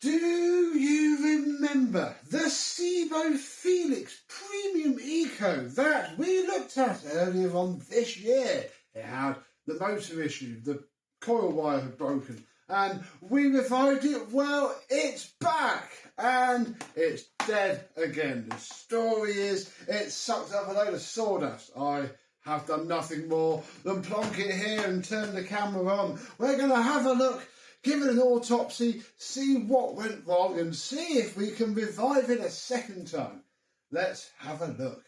Do you remember the Sebo Felix Premium Eco that we looked at earlier on this year? It had the motor issue, the coil wire had broken, and we revived it. Well, it's back and it's dead again. The story is it sucked up a load of sawdust. I have done nothing more than plonk it here and turn the camera on. We're going to have a look, give it an autopsy, see what went wrong and see if we can revive it a second time. Let's have a look.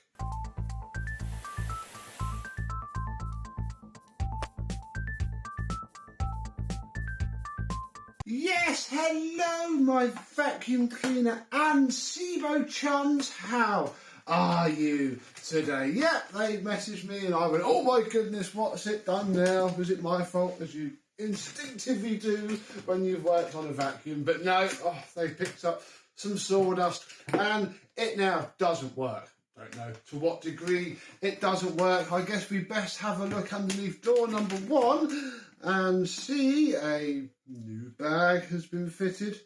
Yes, hello my vacuum cleaner and Sebo chums, how are you today? Yep, they messaged me and I went, oh my goodness, what's it done now? Was it my fault, as you instinctively do when you've worked on a vacuum? But no, they picked up some sawdust and it now doesn't work. Don't know to what degree it doesn't work. I guess we best have a look underneath door number 1 and see a new bag has been fitted.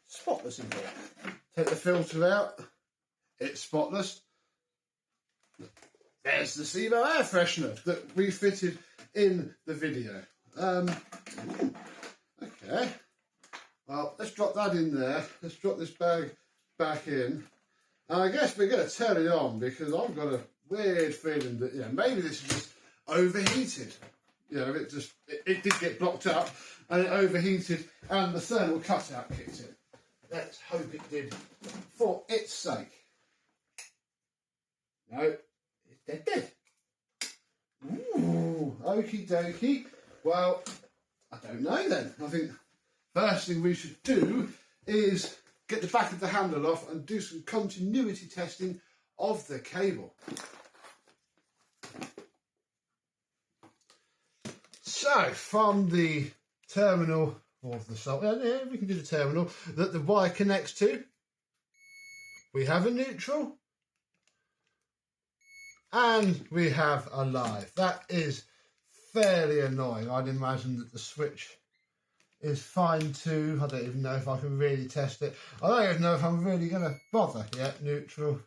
Spotless in here. Take the filter out. It's spotless. There's the Sebo air freshener that we fitted in the video. Okay. Well, let's drop that in there. Let's drop this bag back in. And I guess we're going to turn it on because I've got a weird feeling that, maybe this is just overheated. It did get blocked up and it overheated and the thermal cutout kicked in. Let's hope it did for its sake. No, it's dead. Ooh, okie dokie. Well, I don't know then. I think first thing we should do is get the back of the handle off and do some continuity testing of the cable. So, from the terminal, or the we can do the terminal that the wire connects to, we have a neutral and we have a live. That is fairly annoying. I'd imagine that the switch is fine too. I don't even know if I can really test it. I don't even know if I'm really going to bother. Yeah, neutral,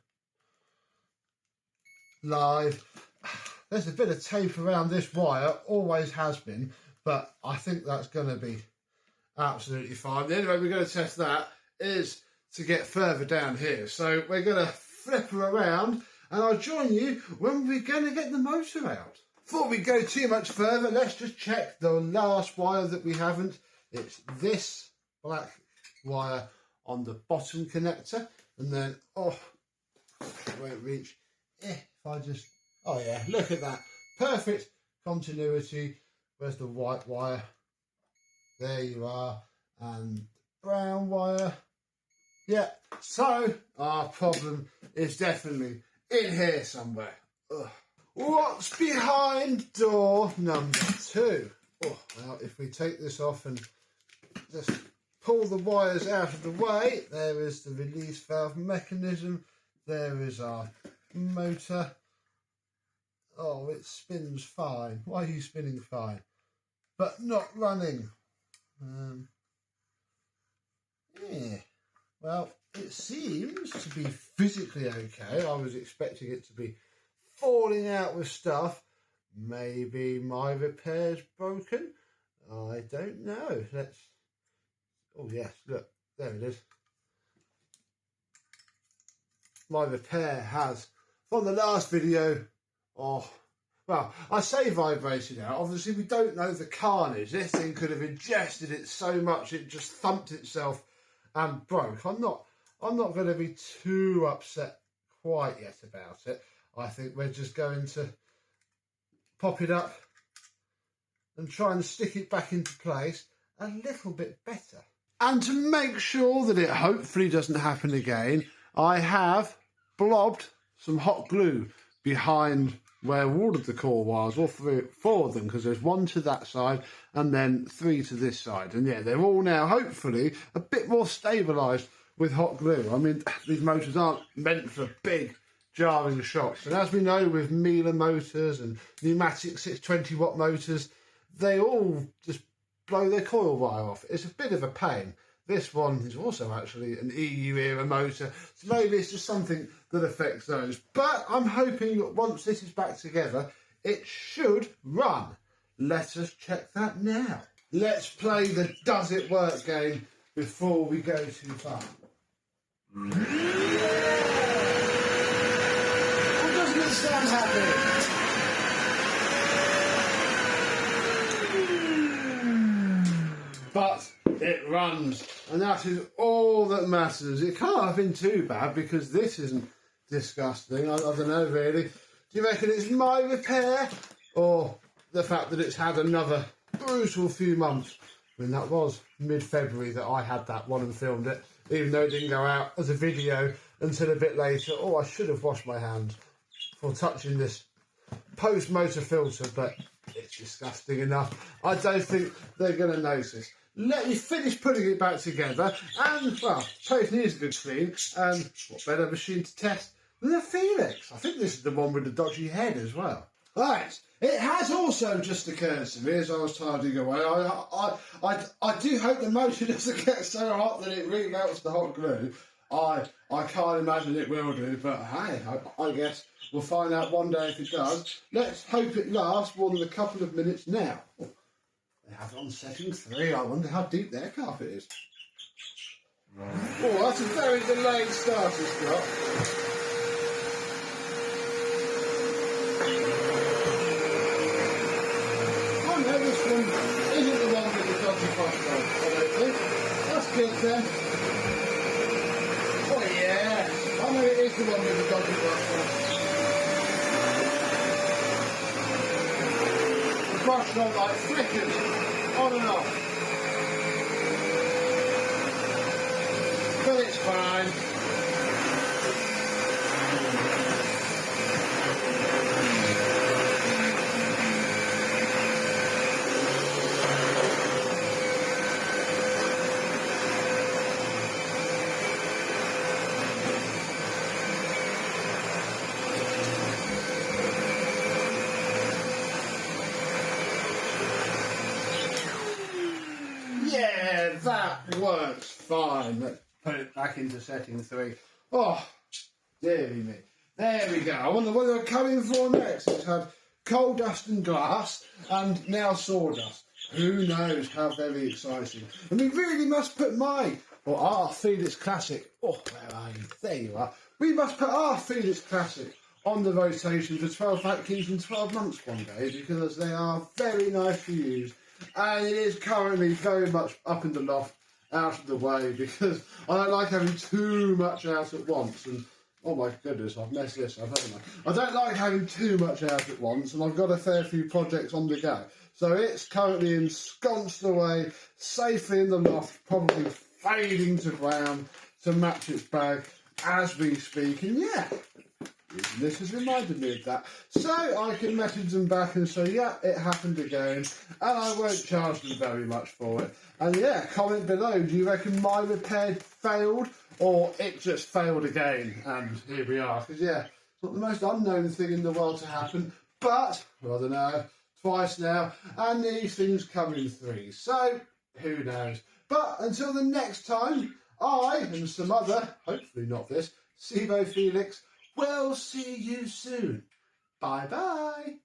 live. There's a bit of tape around this wire, always has been, but I think that's going to be absolutely fine. The only way we're going to test that is to get further down here. So we're going to flip her around and I'll join you when we're going to get the motor out. Before we go too much further, let's just check the last wire that we haven't. It's this black wire on the bottom connector. And then, it won't reach. If I just... Oh yeah, look at that. Perfect continuity. Where's the white wire? There you are. And brown wire. Yeah, so our problem is definitely in here somewhere. Ugh. What's behind door number 2? Well, if we take this off and just pull the wires out of the way, there is the release valve mechanism. There is our motor. Oh, it spins fine. Why are you spinning fine? But not running. Yeah. Well, it seems to be physically okay. I was expecting it to be falling out with stuff. Maybe my repair's broken. I don't know. Oh yes, look, there it is. My repair has, from the last video, well, I say vibrated out. Obviously, we don't know the carnage. This thing could have ingested it so much it just thumped itself and broke. I'm not going to be too upset quite yet about it. I think we're just going to pop it up and try and stick it back into place a little bit better. And to make sure that it hopefully doesn't happen again, I have blobbed some hot glue behind where all of the core wires, all 4 of them, because there's 1 to that side and then 3 to this side. And yeah, they're all now hopefully a bit more stabilised with hot glue. I mean, these motors aren't meant for big jarring shocks. And as we know with Miele motors and pneumatic 620 watt motors, they all just blow their coil wire off. It's a bit of a pain. This one is also actually an EU era motor, so maybe it's just something that affects those. But I'm hoping that once this is back together, it should run. Let us check that now. Let's play the Does It Work game before we go too far. Well, doesn't it sound happy? But it runs, and that is all that matters. It can't have been too bad because this isn't disgusting. I don't know really. Do you reckon it's my repair or the fact that it's had another brutal few months? I mean, that was mid-February that I had that one and filmed it, even though it didn't go out as a video until a bit later. Oh, I should have washed my hands for touching this post-motor filter, but it's disgusting enough. I don't think they're going to notice. Let me finish putting it back together, and, well, both needs a good clean, and what better machine to test than a Felix? I think this is the one with the dodgy head as well. Right, it has also just occurred to me as I was tidying away, I do hope the motor doesn't get so hot that it remelts the hot glue. I can't imagine it will do, but hey, I guess we'll find out one day if it does. Let's hope it lasts more than a couple of minutes now. Oh, they have it on setting 3. I wonder how deep their carpet is. Oh, that's a very delayed start it's got. Oh no, this one isn't the one with the dodgy crossroad, I don't think. That's good then. Oh yeah, I know it is the one with the dodgy crossroad. The crossroad like flickers on and off. But it's fine. Yeah, that works fine. Let's put it back into setting 3. Oh, dearie me. There we go. I wonder what they're coming for next. It's had coal dust and glass, and now sawdust. Who knows? How very exciting. And we really must put our Felix Classic. Oh, where are you? There you are. We must put our Felix Classic on the rotation for 12 Atkins in 12 months one day, because they are very nice to use. And it is currently very much up in the loft, out of the way, because I don't like having too much out at once. And oh my goodness, I've messed this up, haven't I? I don't like having too much out at once, and I've got a fair few projects on the go. So it's currently ensconced away, safely in the loft, probably fading to brown to match its bag as we speak. And yeah, this has reminded me of that. So I can message them back and say, yeah, it happened again, and I won't charge them very much for it. And yeah, comment below, do you reckon my repair failed, or it just failed again? And here we are, because yeah, it's not the most unknown thing in the world to happen, but, well, I don't know, twice now, and these things come in 3, so who knows. But until the next time, I and some other, hopefully not this, Sebo Felix, we'll see you soon. Bye bye.